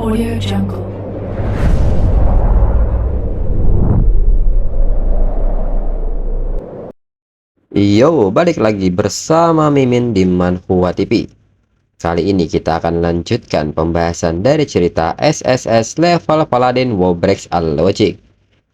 Audio Jungle. Yo, balik lagi bersama Mimin di Manhwa TV. Kali ini kita akan lanjutkan pembahasan dari cerita SSS level Paladin Wobrex Al-Logic.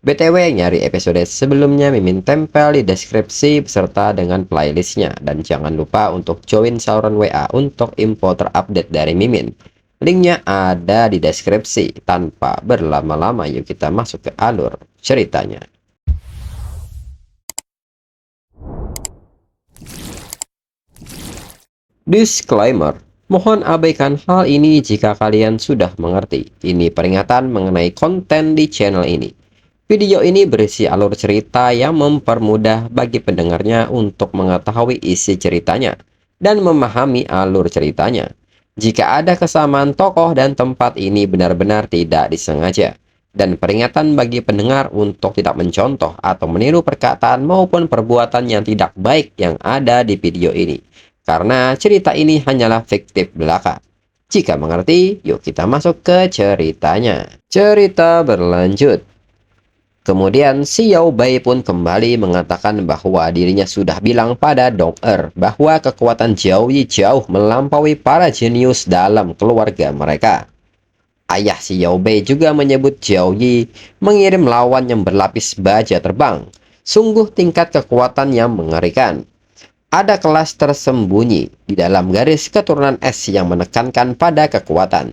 BTW, nyari episode sebelumnya Mimin tempel di deskripsi beserta dengan playlistnya. Dan jangan lupa untuk join saluran WA untuk info terupdate dari Mimin. Linknya ada di deskripsi. Tanpa berlama-lama, yuk kita masuk ke alur ceritanya. Disclaimer, mohon abaikan hal ini jika kalian sudah mengerti. Ini peringatan mengenai konten di channel ini. Video ini berisi alur cerita yang mempermudah bagi pendengarnya untuk mengetahui isi ceritanya dan memahami alur ceritanya. Jika ada kesamaan tokoh dan tempat, ini benar-benar tidak disengaja. Dan peringatan bagi pendengar untuk tidak mencontoh atau meniru perkataan maupun perbuatan yang tidak baik yang ada di video ini. Karena cerita ini hanyalah fiktif belaka. Jika mengerti, yuk kita masuk ke ceritanya. Cerita berlanjut. Kemudian si Yao Bai pun kembali mengatakan bahwa dirinya sudah bilang pada Dong Er bahwa kekuatan Jiao Yi jauh melampaui para jenius dalam keluarga mereka. Ayah si Yao Bai juga menyebut Jiao Yi mengirim lawan yang berlapis baja terbang. Sungguh tingkat kekuatan yang mengerikan. Ada kelas tersembunyi di dalam garis keturunan es yang menekankan pada kekuatan.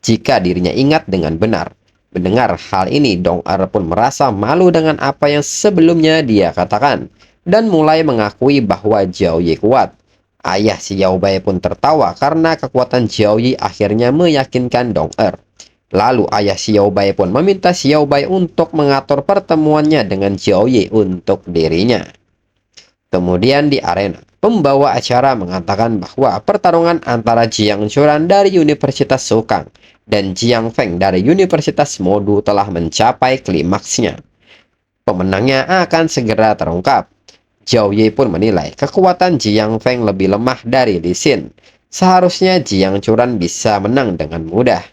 Jika dirinya ingat dengan benar. Mendengar hal ini, Dong Er pun merasa malu dengan apa yang sebelumnya dia katakan. Dan mulai mengakui bahwa Jiao Yi kuat. Ayah si Yao Bai pun tertawa karena kekuatan Jiao Yi akhirnya meyakinkan Dong Er. Lalu ayah si Yao Bai pun meminta si Yao Bai untuk mengatur pertemuannya dengan Jiao Yi untuk dirinya. Kemudian di arena, pembawa acara mengatakan bahwa pertarungan antara Jiang Churan dari Universitas Sukang dan Jiang Feng dari Universitas Modu telah mencapai klimaksnya. Pemenangnya akan segera terungkap. Zhao Yi pun menilai kekuatan Jiang Feng lebih lemah dari Li Xin. Seharusnya Jiang Churan bisa menang dengan mudah.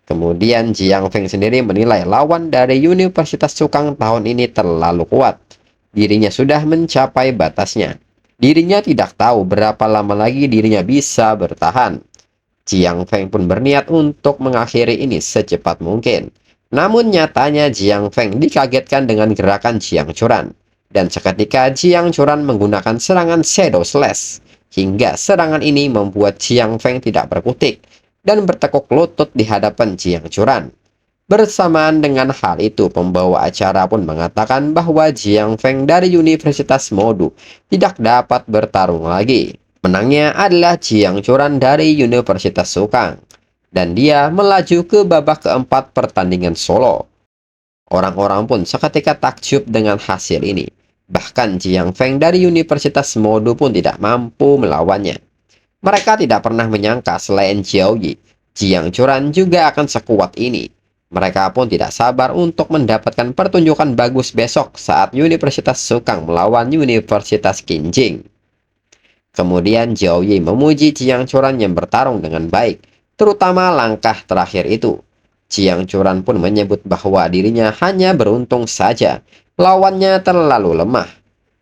Kemudian Jiang Feng sendiri menilai lawan dari Universitas Sukang tahun ini terlalu kuat. Dirinya sudah mencapai batasnya. Dirinya tidak tahu berapa lama lagi dirinya bisa bertahan. Jiang Feng pun berniat untuk mengakhiri ini secepat mungkin. Namun nyatanya Jiang Feng dikagetkan dengan gerakan Jiang Churan. Dan seketika Jiang Churan menggunakan serangan Shadow Slash. Hingga serangan ini membuat Jiang Feng tidak berkutik dan bertekuk lutut di hadapan Jiang Churan. Bersamaan dengan hal itu, pembawa acara pun mengatakan bahwa Jiang Feng dari Universitas Modu tidak dapat bertarung lagi. Menangnya adalah Jiang Churan dari Universitas Sukang. Dan dia melaju ke babak keempat pertandingan solo. Orang-orang pun seketika takjub dengan hasil ini. Bahkan Jiang Feng dari Universitas Modu pun tidak mampu melawannya. Mereka tidak pernah menyangka selain Jiao Yi, Jiang Churan juga akan sekuat ini. Mereka pun tidak sabar untuk mendapatkan pertunjukan bagus besok saat Universitas Sukang melawan Universitas Qinjing. Kemudian Zhao Yi memuji Jiang Churan yang bertarung dengan baik, terutama langkah terakhir itu. Jiang Churan pun menyebut bahwa dirinya hanya beruntung saja, lawannya terlalu lemah.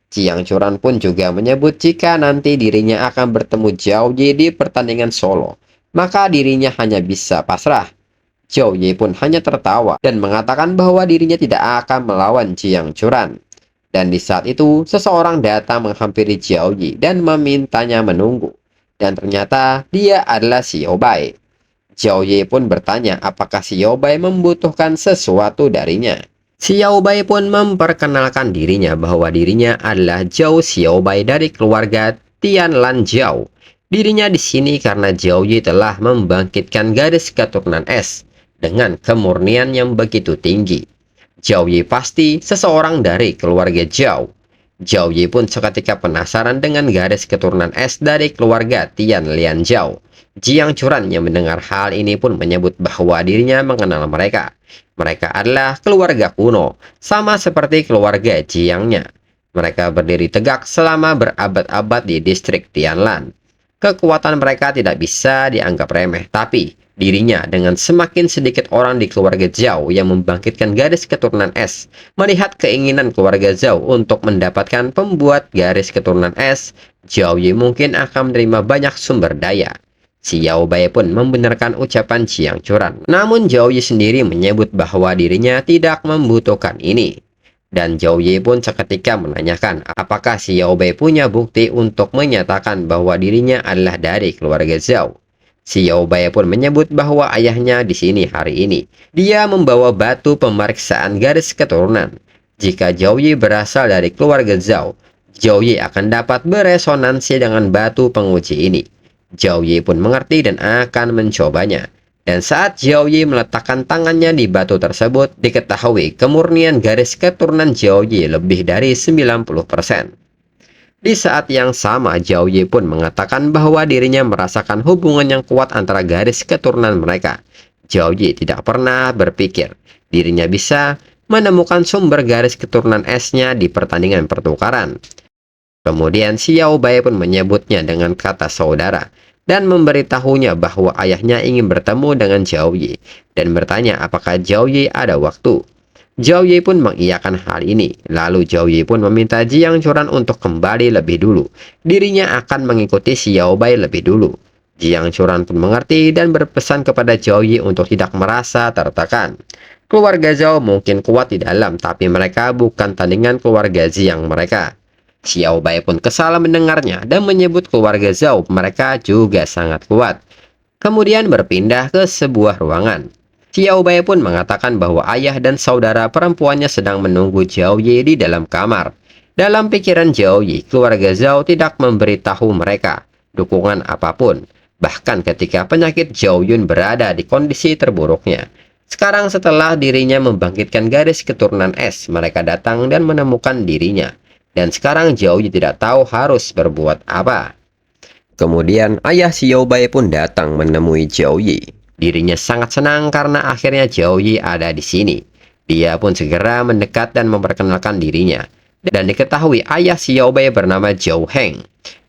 Jiang Churan pun juga menyebut jika nanti dirinya akan bertemu Zhao Yi di pertandingan solo, maka dirinya hanya bisa pasrah. Zhao Yi pun hanya tertawa dan mengatakan bahwa dirinya tidak akan melawan Jiang Churan. Dan di saat itu, seseorang datang menghampiri Zhao Yi dan memintanya menunggu. Dan ternyata dia adalah si Yao Bai. Zhao Yi pun bertanya apakah si Yao Bai membutuhkan sesuatu darinya. Si Yao Bai pun memperkenalkan dirinya bahwa dirinya adalah Zhao Xiao Bai dari keluarga Tianlan Zhao. Dirinya di sini karena Zhao Yi telah membangkitkan garis keturunan es dengan kemurnian yang begitu tinggi. Zhao Yi pasti seseorang dari keluarga Zhao. Zhao Yi pun seketika penasaran dengan garis keturunan es dari keluarga Tian Lian Zhao. Jiang Churan yang mendengar hal ini pun menyebut bahwa dirinya mengenal mereka. Mereka adalah keluarga kuno, sama seperti keluarga Jiangnya. Mereka berdiri tegak selama berabad-abad di distrik Tianlan. Kekuatan mereka tidak bisa dianggap remeh, tapi dirinya dengan semakin sedikit orang di keluarga Zhao yang membangkitkan garis keturunan es. Melihat keinginan keluarga Zhao untuk mendapatkan pembuat garis keturunan es, Zhao Yi mungkin akan menerima banyak sumber daya. Xiao Bai pun membenarkan ucapan Jiang Churan. Namun Zhao Yi sendiri menyebut bahwa dirinya tidak membutuhkan ini. Dan Zhao Yi pun seketika menanyakan apakah Xiao Bai punya bukti untuk menyatakan bahwa dirinya adalah dari keluarga Zhao. Xiao Bai pun menyebut bahwa ayahnya di sini hari ini. Dia membawa batu pemeriksaan garis keturunan. Jika Zhao Yi berasal dari keluarga Zhao, Zhao Yi akan dapat beresonansi dengan batu penguji ini. Zhao Yi pun mengerti dan akan mencobanya. Dan saat Zhao Yi meletakkan tangannya di batu tersebut, diketahui kemurnian garis keturunan Zhao Yi lebih dari 90%. Di saat yang sama, Zhao Yi pun mengatakan bahwa dirinya merasakan hubungan yang kuat antara garis keturunan mereka. Zhao Yi tidak pernah berpikir dirinya bisa menemukan sumber garis keturunan esnya di pertandingan pertukaran. Kemudian Xiao Bai pun menyebutnya dengan kata saudara dan memberitahunya bahwa ayahnya ingin bertemu dengan Zhao Yi dan bertanya apakah Zhao Yi ada waktu. Zhao Yi pun mengiyakan hal ini. Lalu Zhao Yi pun meminta Jiang Churan untuk kembali lebih dulu. Dirinya akan mengikuti Xiao Bai lebih dulu. Jiang Churan pun mengerti dan berpesan kepada Zhao Yi untuk tidak merasa tertekan. Keluarga Zhao mungkin kuat di dalam, tapi mereka bukan tandingan keluarga Jiang mereka. Xiao Bai pun kesal mendengarnya dan menyebut keluarga Zhao mereka juga sangat kuat. Kemudian berpindah ke sebuah ruangan. Xiao Bai pun mengatakan bahwa ayah dan saudara perempuannya sedang menunggu Zhao Yi di dalam kamar. Dalam pikiran Zhao Yi, keluarga Zhao tidak memberitahu mereka dukungan apapun, bahkan ketika penyakit Zhao Yun berada di kondisi terburuknya. Sekarang setelah dirinya membangkitkan garis keturunan es, mereka datang dan menemukan dirinya. Dan sekarang Zhao Yi tidak tahu harus berbuat apa. Kemudian ayah Xiao Bai pun datang menemui Zhao Yi. Dirinya sangat senang karena akhirnya Zhao Yi ada di sini. Dia pun segera mendekat dan memperkenalkan dirinya. Dan diketahui ayah Xiao Bai bernama Zhao Heng.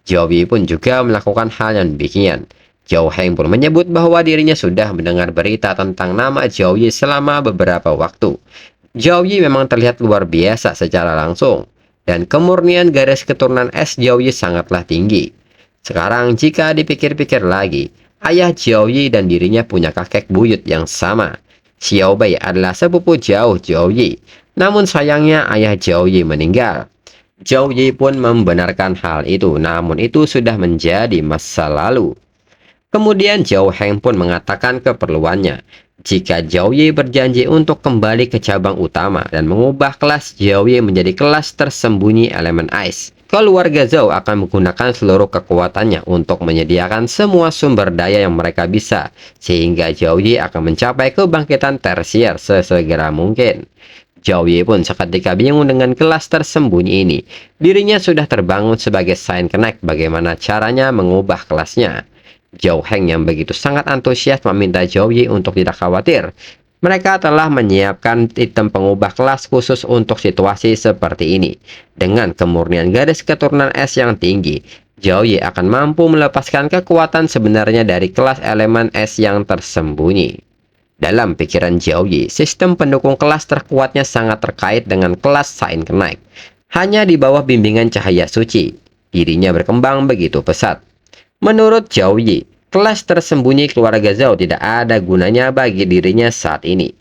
Zhao Yi pun juga melakukan hal yang demikian. Zhao Heng pun menyebut bahwa dirinya sudah mendengar berita tentang nama Zhao Yi selama beberapa waktu. Zhao Yi memang terlihat luar biasa secara langsung. Dan kemurnian garis keturunan es Zhao Yi sangatlah tinggi. Sekarang jika dipikir-pikir lagi, ayah Zhao Yi dan dirinya punya kakek buyut yang sama. Xiao Bai adalah sepupu jauh Zhao Yi. Namun sayangnya ayah Zhao Yi meninggal. Zhao Yi pun membenarkan hal itu, namun itu sudah menjadi masa lalu. Kemudian Zhao Heng pun mengatakan keperluannya. Jika Zhao Yi berjanji untuk kembali ke cabang utama dan mengubah kelas Zhao Yi menjadi kelas tersembunyi elemen Ice, keluarga Zhao akan menggunakan seluruh kekuatannya untuk menyediakan semua sumber daya yang mereka bisa, sehingga Zhao Yi akan mencapai kebangkitan tersier sesegera mungkin. Zhao Yi pun seketika bingung dengan kelas tersembunyi ini. Dirinya sudah terbangun sebagai Saint Connect, bagaimana caranya mengubah kelasnya. Zhao Heng yang begitu sangat antusias meminta Zhao Yi untuk tidak khawatir. Mereka telah menyiapkan item pengubah kelas khusus untuk situasi seperti ini. Dengan kemurnian garis keturunan es yang tinggi, Zhao Yi akan mampu melepaskan kekuatan sebenarnya dari kelas elemen es yang tersembunyi. Dalam pikiran Zhao Yi, sistem pendukung kelas terkuatnya sangat terkait dengan kelas Saint Connect. Hanya di bawah bimbingan cahaya suci, dirinya berkembang begitu pesat. Menurut Zhao Yi, kelas tersembunyi keluarga Zhao tidak ada gunanya bagi dirinya saat ini.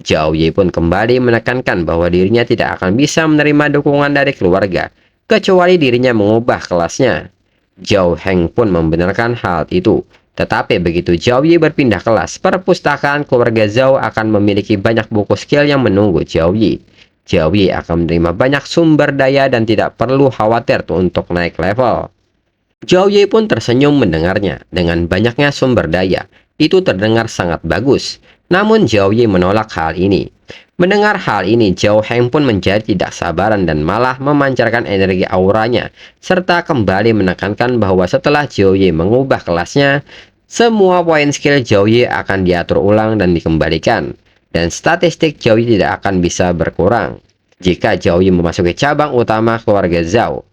Zhao Yi pun kembali menekankan bahwa dirinya tidak akan bisa menerima dukungan dari keluarga, kecuali dirinya mengubah kelasnya. Zhao Heng pun membenarkan hal itu. Tetapi begitu Zhao Yi berpindah kelas, perpustakaan keluarga Zhao akan memiliki banyak buku skill yang menunggu Zhao Yi. Zhao Yi akan menerima banyak sumber daya dan tidak perlu khawatir untuk naik level. Zhao Yi pun tersenyum mendengarnya. Dengan banyaknya sumber daya, itu terdengar sangat bagus. Namun Zhao Yi menolak hal ini. Mendengar hal ini, Zhao Heng pun menjadi tidak sabaran dan malah memancarkan energi auranya, serta kembali menekankan bahwa setelah Zhao Yi mengubah kelasnya, semua poin skill Zhao Yi akan diatur ulang dan dikembalikan, dan statistik Zhao Yi tidak akan bisa berkurang. Jika Zhao Yi memasuki cabang utama keluarga Zhao,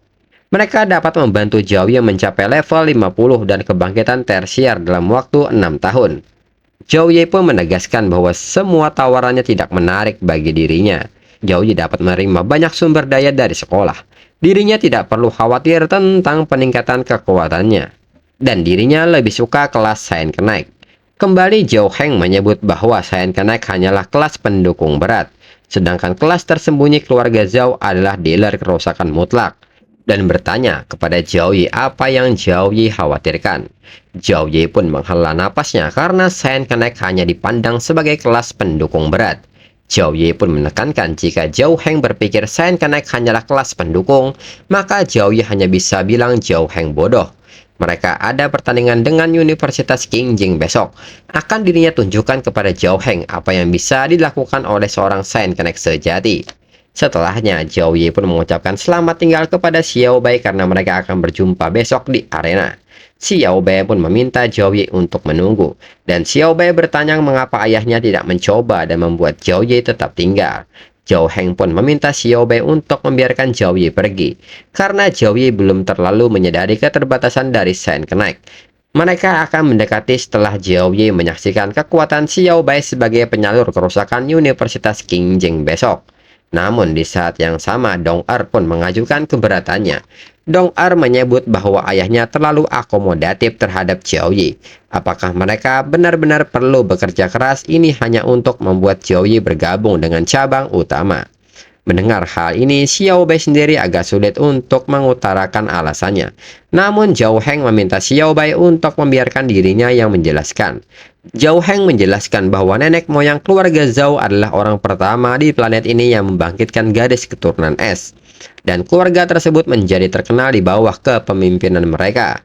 mereka dapat membantu Zhao Yi mencapai level 50 dan kebangkitan tersier dalam waktu 6 tahun. Zhao Ye pun menegaskan bahwa semua tawarannya tidak menarik bagi dirinya. Zhao Ye dapat menerima banyak sumber daya dari sekolah. Dirinya tidak perlu khawatir tentang peningkatan kekuatannya. Dan dirinya lebih suka kelas Saiyan Kenaik. Kembali Zhao Heng menyebut bahwa Saiyan Kenaik hanyalah kelas pendukung berat. Sedangkan kelas tersembunyi keluarga Zhao adalah dealer kerusakan mutlak. Dan bertanya kepada Zhao Ye apa yang Zhao Ye khawatirkan. Zhao Ye pun menghela napasnya karena Saiyan Kenaik hanya dipandang sebagai kelas pendukung berat. Zhao Ye pun menekankan jika Zhao Heng berpikir Saiyan Kenaik hanyalah kelas pendukung, maka Zhao Ye hanya bisa bilang Zhao Heng bodoh. Mereka ada pertandingan dengan Universitas Qingjing besok. Akan dirinya tunjukkan kepada Zhao Heng apa yang bisa dilakukan oleh seorang Saiyan Kenaik sejati. Setelahnya, Zhao Ye pun mengucapkan selamat tinggal kepada Xiao Bai karena mereka akan berjumpa besok di arena. Xiao Bai pun meminta Zhao Ye untuk menunggu, dan Xiao Bai bertanya mengapa ayahnya tidak mencoba dan membuat Zhao Ye tetap tinggal. Zhao Heng pun meminta Xiao Bai untuk membiarkan Zhao Ye pergi, karena Zhao Ye belum terlalu menyadari keterbatasan dari Saiyan Kenaik. Mereka akan mendekati setelah Zhao Ye menyaksikan kekuatan Xiao Bai sebagai penyalur kerusakan Universitas Qingjing besok. Namun di saat yang sama Dong Er pun mengajukan keberatannya. Dong Er menyebut bahwa ayahnya terlalu akomodatif terhadap Zhao Ye. Apakah mereka benar-benar perlu bekerja keras ini hanya untuk membuat Zhao Ye bergabung dengan cabang utama? Mendengar hal ini, Xiao Bai sendiri agak sulit untuk mengutarakan alasannya. Namun Zhao Heng meminta Xiao Bai untuk membiarkan dirinya yang menjelaskan. Zhao Heng menjelaskan bahwa nenek moyang keluarga Zhao adalah orang pertama di planet ini yang membangkitkan gadis keturunan es. Dan keluarga tersebut menjadi terkenal di bawah kepemimpinan mereka.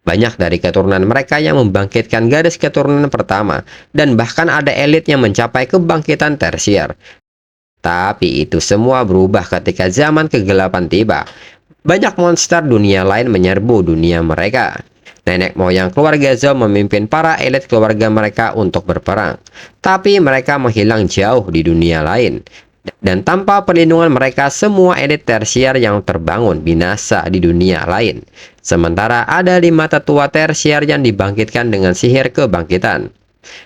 Banyak dari keturunan mereka yang membangkitkan gadis keturunan pertama, dan bahkan ada elit yang mencapai kebangkitan tersier. Tapi itu semua berubah ketika zaman kegelapan tiba. Banyak monster dunia lain menyerbu dunia mereka. Nenek moyang keluarga Zhao memimpin para elit keluarga mereka untuk berperang. Tapi mereka menghilang jauh di dunia lain. Dan tanpa perlindungan mereka, semua elit tersier yang terbangun binasa di dunia lain. Sementara ada 5 tetua tersier yang dibangkitkan dengan sihir kebangkitan.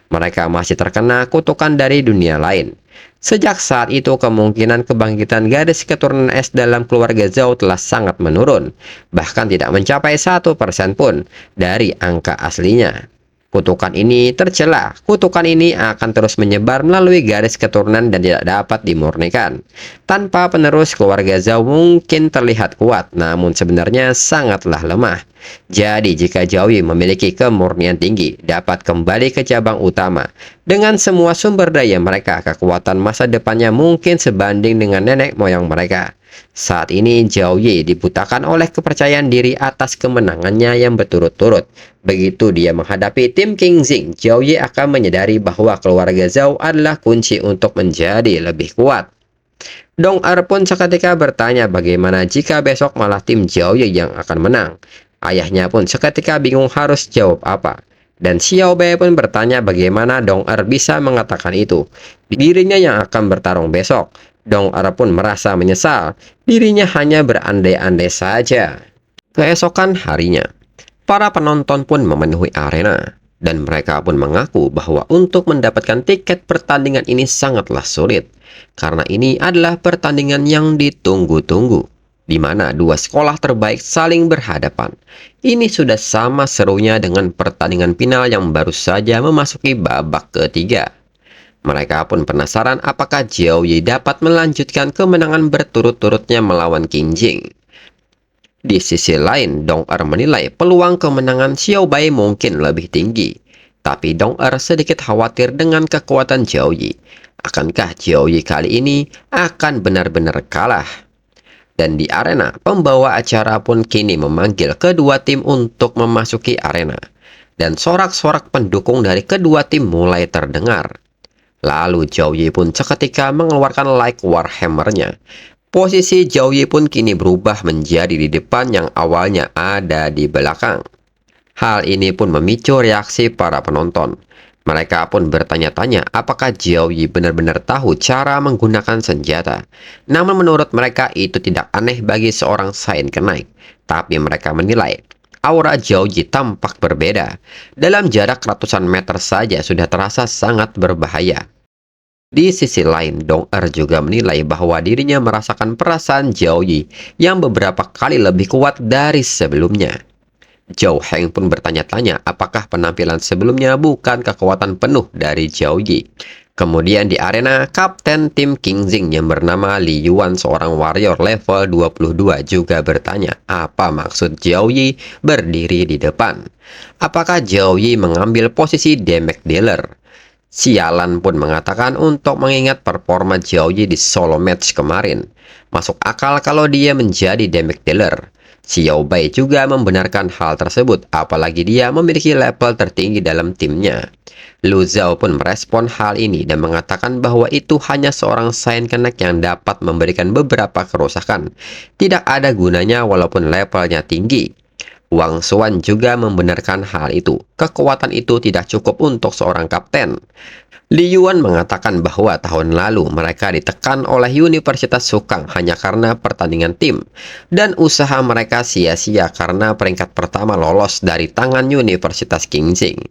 Mereka masih terkena kutukan dari dunia lain. Sejak saat itu, kemungkinan kebangkitan gadis keturunan es dalam keluarga Zhao telah sangat menurun, bahkan tidak mencapai 1% pun dari angka aslinya. Kutukan ini tercela. Kutukan ini akan terus menyebar melalui garis keturunan dan tidak dapat dimurnikan. Tanpa penerus, keluarga Zhao mungkin terlihat kuat, namun sebenarnya sangatlah lemah. Jadi jika Zhao Ye memiliki kemurnian tinggi, dapat kembali ke cabang utama. Dengan semua sumber daya mereka, kekuatan masa depannya mungkin sebanding dengan nenek moyang mereka. Saat ini Zhao Ye dibutakan oleh kepercayaan diri atas kemenangannya yang berturut-turut. Begitu dia menghadapi tim Qingjing, Zhao Ye akan menyadari bahwa keluarga Zhao adalah kunci untuk menjadi lebih kuat. Dong Er pun seketika bertanya bagaimana jika besok malah tim Zhao Ye yang akan menang. Ayahnya pun seketika bingung harus jawab apa. Dan Xiao Bai pun bertanya bagaimana Dong Er bisa mengatakan itu. Dirinya yang akan bertarung besok. Dong Er pun merasa menyesal. Dirinya hanya berandai-andai saja. Keesokan harinya, para penonton pun memenuhi arena. Dan mereka pun mengaku bahwa untuk mendapatkan tiket pertandingan ini sangatlah sulit. Karena ini adalah pertandingan yang ditunggu-tunggu, di mana 2 sekolah terbaik saling berhadapan. Ini sudah sama serunya dengan pertandingan final yang baru saja memasuki babak ketiga. Mereka pun penasaran apakah Zhao Ye dapat melanjutkan kemenangan berturut-turutnya melawan Qingjing. Di sisi lain, Dong Er menilai peluang kemenangan Xiao Bai mungkin lebih tinggi. Tapi Dong Er sedikit khawatir dengan kekuatan Zhao Ye. Akankah Zhao Ye kali ini akan benar-benar kalah? Dan di arena, pembawa acara pun kini memanggil kedua tim untuk memasuki arena. Dan sorak-sorak pendukung dari kedua tim mulai terdengar. Lalu Zhao Ye pun seketika mengeluarkan Light Warhammer-nya. Posisi Zhao Ye pun kini berubah menjadi di depan yang awalnya ada di belakang. Hal ini pun memicu reaksi para penonton. Mereka pun bertanya-tanya apakah Zhao Ye benar-benar tahu cara menggunakan senjata. Namun menurut mereka itu tidak aneh bagi seorang Saiyan Kenaik. Tapi mereka menilai aura Zhao Yi tampak berbeda. Dalam jarak ratusan meter saja sudah terasa sangat berbahaya. Di sisi lain, Dong Er juga menilai bahwa dirinya merasakan perasaan Zhao Yi yang beberapa kali lebih kuat dari sebelumnya. Zhao Heng pun bertanya-tanya apakah penampilan sebelumnya bukan kekuatan penuh dari Zhao Yi. Kemudian di arena, Kapten tim Qingxing yang bernama Li Yuan, seorang warrior level 22, juga bertanya apa maksud Zhao Yi berdiri di depan. Apakah Zhao Yi mengambil posisi damage dealer? Sialan pun mengatakan untuk mengingat performa Zhao Yi di solo match kemarin, masuk akal kalau dia menjadi damage dealer. Xiao Bai juga membenarkan hal tersebut, apalagi dia memiliki level tertinggi dalam timnya. Lu Zhao pun merespon hal ini dan mengatakan bahwa itu hanya seorang Saiyan Connect yang dapat memberikan beberapa kerusakan. Tidak ada gunanya walaupun levelnya tinggi. Wang Xuan juga membenarkan hal itu. Kekuatan itu tidak cukup untuk seorang kapten. Li Yuan mengatakan bahwa tahun lalu mereka ditekan oleh Universitas Sukang hanya karena pertandingan tim, dan usaha mereka sia-sia karena peringkat pertama lolos dari tangan Universitas Qingxing.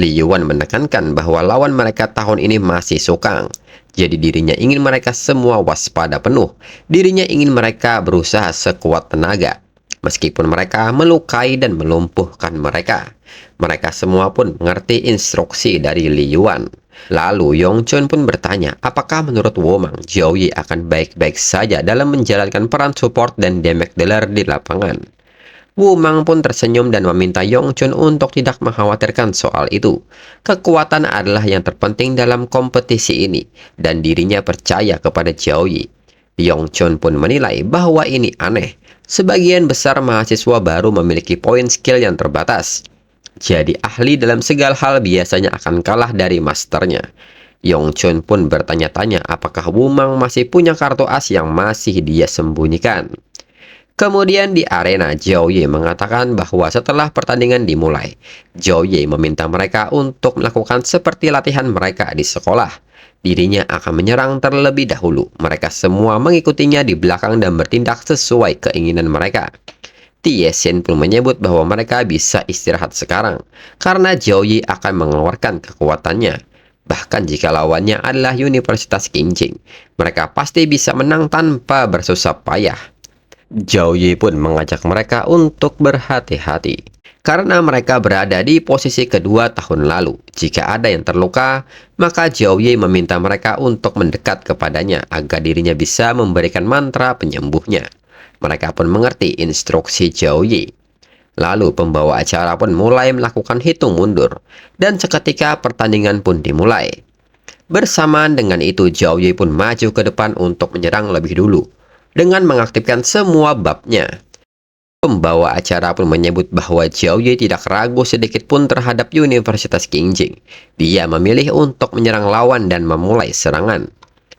Li Yuan menekankan bahwa lawan mereka tahun ini masih Sukang. Jadi dirinya ingin mereka semua waspada penuh. Dirinya ingin mereka berusaha sekuat tenaga, meskipun mereka melukai dan melumpuhkan mereka. Mereka semua pun mengerti instruksi dari Li Yuan. Lalu Yongchun pun bertanya, apakah menurut Womang, Zhao Yi akan baik-baik saja dalam menjalankan peran support dan damage dealer di lapangan? Womang pun tersenyum dan meminta Yongchun untuk tidak mengkhawatirkan soal itu. Kekuatan adalah yang terpenting dalam kompetisi ini, dan dirinya percaya kepada Zhao Yi. Yongchun pun menilai bahwa ini aneh. Sebagian besar mahasiswa baru memiliki poin skill yang terbatas. Jadi ahli dalam segala hal biasanya akan kalah dari masternya. Yongchun pun bertanya-tanya apakah Wumang masih punya kartu as yang masih dia sembunyikan. Kemudian di arena, Zhao Yi mengatakan bahwa setelah pertandingan dimulai, Zhao Yi meminta mereka untuk melakukan seperti latihan mereka di sekolah. Dirinya akan menyerang terlebih dahulu. Mereka semua mengikutinya di belakang dan bertindak sesuai keinginan mereka. Tiesin pun menyebut bahwa mereka bisa istirahat sekarang, karena Zhao Yi akan mengeluarkan kekuatannya. Bahkan jika lawannya adalah Universitas Qingxing, mereka pasti bisa menang tanpa bersusah payah. Zhao Yi pun mengajak mereka untuk berhati-hati, karena mereka berada di posisi kedua tahun lalu. Jika ada yang terluka, maka Zhao Yi meminta mereka untuk mendekat kepadanya agar dirinya bisa memberikan mantra penyembuhnya. Mereka pun mengerti instruksi Zhao Yi. Lalu pembawa acara pun mulai melakukan hitung mundur, dan seketika pertandingan pun dimulai. Bersamaan dengan itu, Zhao Yi pun maju ke depan untuk menyerang lebih dulu, dengan mengaktifkan semua babnya. Pembawa acara pun menyebut bahwa Zhao Yi tidak ragu sedikit pun terhadap Universitas Qingxing. Dia memilih untuk menyerang lawan dan memulai serangan.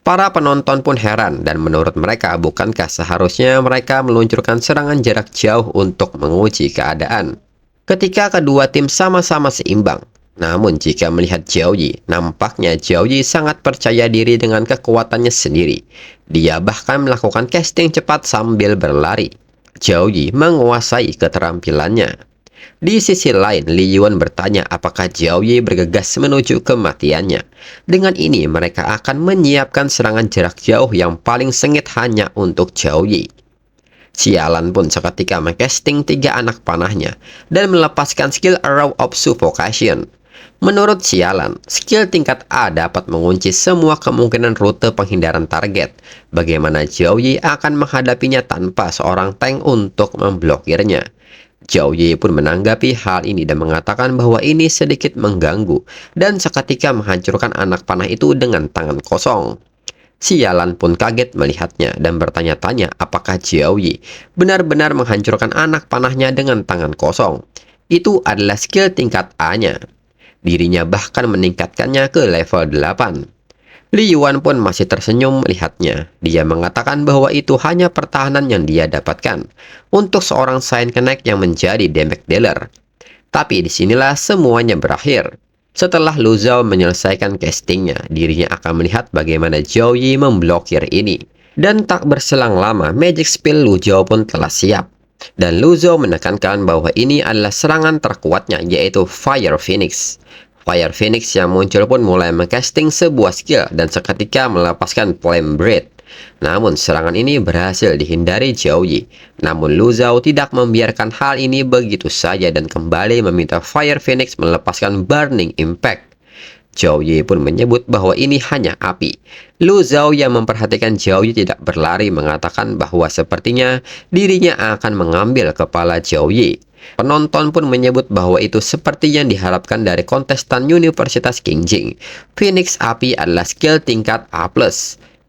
Para penonton pun heran dan menurut mereka bukankah seharusnya mereka meluncurkan serangan jarak jauh untuk menguji keadaan. Ketika kedua tim sama-sama seimbang. Namun jika melihat Zhao Yi, nampaknya Zhao Yi sangat percaya diri dengan kekuatannya sendiri. Dia bahkan melakukan casting cepat sambil berlari. Zhao Yi menguasai keterampilannya. Di sisi lain, Li Yuan bertanya apakah Zhao Yi bergegas menuju kematiannya. Dengan ini, mereka akan menyiapkan serangan jarak jauh yang paling sengit hanya untuk Zhao Yi. Sialan pun seketika mengcasting 3 anak panahnya dan melepaskan skill Arrow of Suffocation. Menurut Sialan, skill tingkat A dapat mengunci semua kemungkinan rute penghindaran target. Bagaimana Zhao Yi akan menghadapinya tanpa seorang tank untuk memblokirnya? Zhao Yi pun menanggapi hal ini dan mengatakan bahwa ini sedikit mengganggu dan seketika menghancurkan anak panah itu dengan tangan kosong. Sialan pun kaget melihatnya dan bertanya-tanya apakah Zhao Yi benar-benar menghancurkan anak panahnya dengan tangan kosong. Itu adalah skill tingkat A-nya. Dirinya bahkan meningkatkannya ke level 8. Li Yuan pun masih tersenyum melihatnya. Dia mengatakan bahwa itu hanya pertahanan yang dia dapatkan untuk seorang Saiyan Connect yang menjadi damage dealer. Tapi disinilah semuanya berakhir. Setelah Lu Zhao menyelesaikan castingnya, dirinya akan melihat bagaimana Zhao Yi memblokir ini. Dan tak berselang lama, magic spell Lu Zhao pun telah siap. Dan Lu Zhao menekankan bahwa ini adalah serangan terkuatnya, yaitu Fire Phoenix. Fire Phoenix yang muncul pun mulai mengcasting sebuah skill dan seketika melepaskan Flame Breath. Namun serangan ini berhasil dihindari Zhao Yi. Namun Lu Zhao tidak membiarkan hal ini begitu saja dan kembali meminta Fire Phoenix melepaskan Burning Impact. Zhao Yi pun menyebut bahwa ini hanya api. Lu Zhao yang memperhatikan Zhao Yi tidak berlari mengatakan bahwa sepertinya dirinya akan mengambil kepala Zhao Yi. Penonton pun menyebut bahwa itu seperti yang diharapkan dari kontestan Universitas Qingjing. Phoenix Api adalah skill tingkat A+.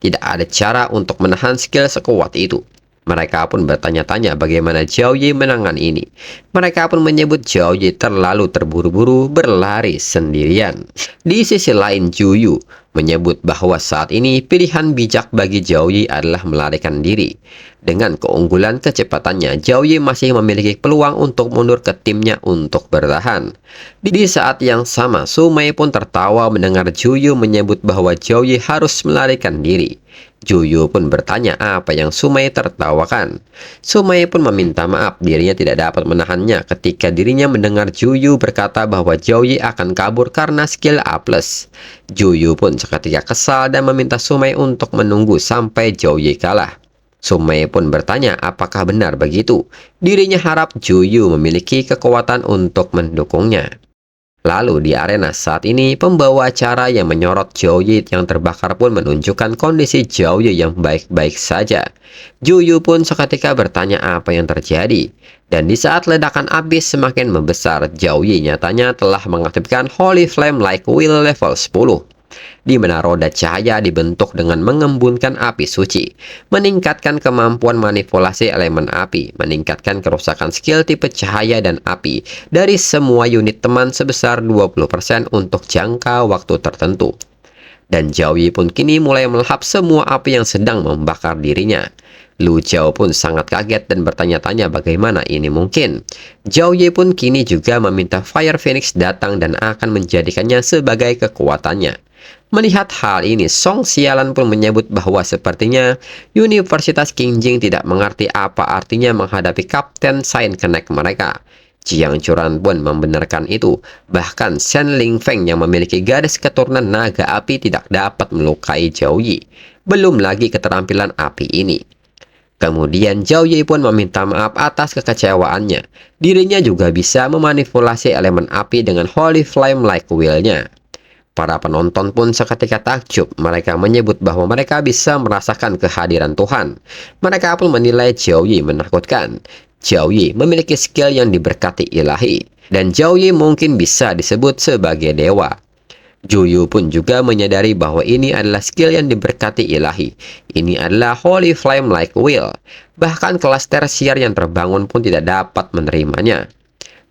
Tidak ada cara untuk menahan skill sekuat itu. Mereka pun bertanya-tanya bagaimana Zhao Yi menangani ini. Mereka pun menyebut Zhao Yi terlalu terburu-buru berlari sendirian. Di sisi lain, Zhu Yu menyebut bahwa saat ini pilihan bijak bagi Zhao Yi adalah melarikan diri. Dengan keunggulan kecepatannya, Zhao Yi masih memiliki peluang untuk mundur ke timnya untuk bertahan. Di saat yang sama, Su Mei pun tertawa mendengar Zhu Yu menyebut bahwa Zhao Yi harus melarikan diri. Zhu Yu pun bertanya apa yang Su Mei tertawakan. Su Mei pun meminta maaf dirinya tidak dapat menahannya ketika dirinya mendengar Zhu Yu berkata bahwa Zhao Yi akan kabur karena skill A+. Zhu Yu pun seketika kesal dan meminta Su Mei untuk menunggu sampai Zhao Yi kalah. Su Mei pun bertanya apakah benar begitu. Dirinya harap Zhu Yu memiliki kekuatan untuk mendukungnya. Lalu di arena saat ini, pembawa acara yang menyorot Zhao Yi yang terbakar pun menunjukkan kondisi Zhao Yi yang baik-baik saja. Zhu Yu pun seketika bertanya apa yang terjadi. Dan di saat ledakan api semakin membesar, Zhao Yi nyatanya telah mengaktifkan Holy Flame Like Will level 10. Di mana roda cahaya dibentuk dengan mengembunkan api suci, meningkatkan kemampuan manipulasi elemen api, meningkatkan kerusakan skill tipe cahaya dan api dari semua unit teman sebesar 20% untuk jangka waktu tertentu. Dan Zhao Yi pun kini mulai melahap semua api yang sedang membakar dirinya. Lu Zhao pun sangat kaget dan bertanya-tanya bagaimana ini mungkin. Zhao Yi pun kini juga meminta Fire Phoenix datang dan akan menjadikannya sebagai kekuatannya. Melihat hal ini, Song Xialan pun menyebut bahwa sepertinya Universitas Qingjing tidak mengerti apa artinya menghadapi Kapten Saint Connect mereka. Jiang Churan pun membenarkan itu. Bahkan Shen Lingfeng yang memiliki garis keturunan naga api tidak dapat melukai Zhao Yi. Belum lagi keterampilan api ini. Kemudian Zhao Yi pun meminta maaf atas kekecewaannya. Dirinya juga bisa memanipulasi elemen api dengan Holy Flame Like Will-nya. Para penonton pun seketika takjub. Mereka menyebut bahwa mereka bisa merasakan kehadiran Tuhan. Mereka pun menilai Zhao Yi menakutkan. Zhao Yi memiliki skill yang diberkati ilahi. Dan Zhao Yi mungkin bisa disebut sebagai dewa. Zhu Yu pun juga menyadari bahwa ini adalah skill yang diberkati ilahi. Ini adalah Holy Flame Like Will. Bahkan kelas tersier yang terbangun pun tidak dapat menerimanya.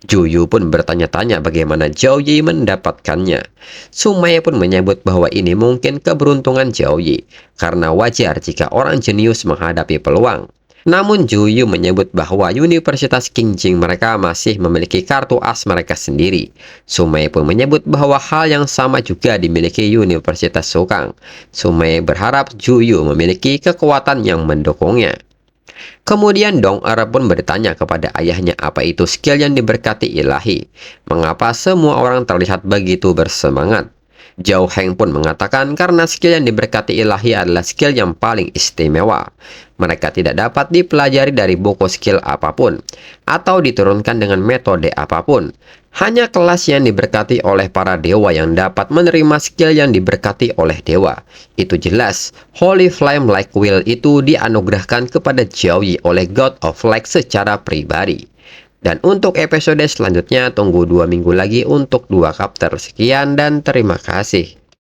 Zhu Yu pun bertanya-tanya bagaimana Zhao Yi mendapatkannya. Su Mei pun menyebut bahwa ini mungkin keberuntungan Zhao Yi, karena wajar jika orang jenius menghadapi peluang. Namun Zhu Yu menyebut bahwa Universitas Qingjing mereka masih memiliki kartu as mereka sendiri. Su Mei pun menyebut bahwa hal yang sama juga dimiliki Universitas Sukang. Su Mei berharap Zhu Yu memiliki kekuatan yang mendukungnya. Kemudian Dong Er pun bertanya kepada ayahnya apa itu skill yang diberkati ilahi. Mengapa semua orang terlihat begitu bersemangat? Zhao Heng pun mengatakan karena skill yang diberkati ilahi adalah skill yang paling istimewa. Mereka tidak dapat dipelajari dari buku skill apapun, atau diturunkan dengan metode apapun. Hanya kelas yang diberkati oleh para dewa yang dapat menerima skill yang diberkati oleh dewa. Itu jelas, Holy Flame Like Will itu dianugerahkan kepada Zhao Yi oleh God of Light secara pribadi. Dan untuk episode selanjutnya tunggu 2 minggu lagi untuk 2 chapter. Sekian dan terima kasih.